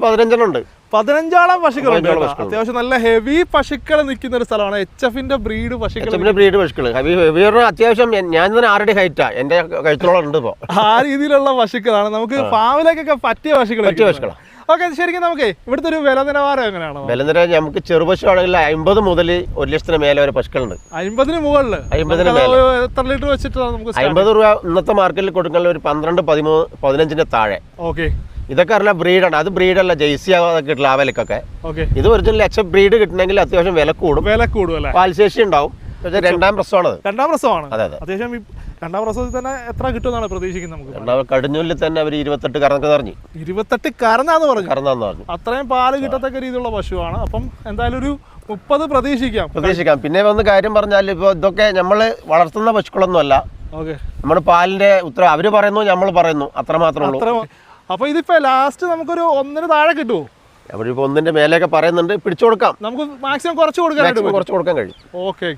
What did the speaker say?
15 ഉണ്ട്. 15 പശുക്കളുണ്ട്. അത്യാവശ്യം നല്ല ഹെവി പശുക്കൾ നിൽക്കുന്ന ഒരു സ്ഥലമാണ്. HF ബ്രീഡ് പശുക്കൾ. അത്യാവശ്യം ഞാൻ തന്നെ 6 അടി ഹൈറ്റാ, എന്റെ കഴുത്തോളം ഉണ്ട് ഇപ്പോ. ആ രീതിയിലുള്ള പശുക്കളാണ് നമുക്ക് ഫാമിലേക്കൊക്കെ പറ്റിയ പശുക്കളാണ്. ഓക്കെ, ശരിക്കും നമുക്ക് ഇവിടുത്തെ ഒരു വില നിലവാരം എങ്ങനെയാണോ? വില നിലവാരം നമുക്ക് ചെറുപശു ആണെങ്കിൽ 50 മുതൽ 1 ലക്ഷത്തിന് മേലെ വരെ പശുക്കളുണ്ട്. 50 മുകളിൽ. 50 മേലെ. എത്ര ലിറ്റർ വെച്ചിട്ടാണ് നമുക്ക് 50 രൂപ ഇന്നത്തെ മാർക്കറ്റിൽ കൊടുക്കുന്ന ഒരു 12, 13, 15 താഴെ. ഓക്കെ, ഇതൊക്കെ അറിയാം ബ്രീഡാണ്. അത് ബ്രീഡല്ല, ജെയ്സി കിട്ടില്ല ആ വിലക്കൊക്കെ. ഇത് ഒറിജിനൽ HF ബ്രീഡ് കിട്ടണമെങ്കിൽ അത്യാവശ്യം വില കൂടും. പാൽശേഷി ഉണ്ടാവും. രണ്ടാം പ്രസവമാണ്. അതെ അതെ. അത്യാവശ്യം രണ്ടാം പ്രസവത്തിൽ തന്നെ എത്ര കിട്ടുമെന്നാണ് പ്രതീക്ഷിക്കുന്നത് നമുക്ക്? കടിഞ്ഞൂലിൽ തന്നെ അവർ 28 കറന്ന് പറഞ്ഞു. 28 കറന്നാന്ന് പറഞ്ഞു. അത്രയും പാല് കിട്ടത്തക്ക രീതിയിലുള്ള പശുവാണ്. അപ്പം എന്തായാലും ഒരു 30 പ്രതീക്ഷിക്കാം. പിന്നെ വന്ന് കാര്യം പറഞ്ഞാൽ ഇപ്പൊ ഇതൊക്കെ നമ്മള് വളർത്തുന്ന പശുക്കളൊന്നും അല്ല. നമ്മുടെ പാലിന്റെ ഉത്തരവ് അവര് പറയുന്നു, നമ്മൾ പറയുന്നു, അത്രമാത്രമേ ഉള്ളൂ. അപ്പൊ ഇതിപ്പോ ലാസ്റ്റ് നമുക്കൊരു 1 താഴെ കിട്ടുമോ? അവരിപ്പോ 1 മേലെയൊക്കെ പറയുന്നുണ്ട്. പിടിച്ചു കൊടുക്കാം, നമുക്ക് മാക്സിമം കുറച്ച് കൊടുക്കാൻ കഴിയും. ഓക്കെ.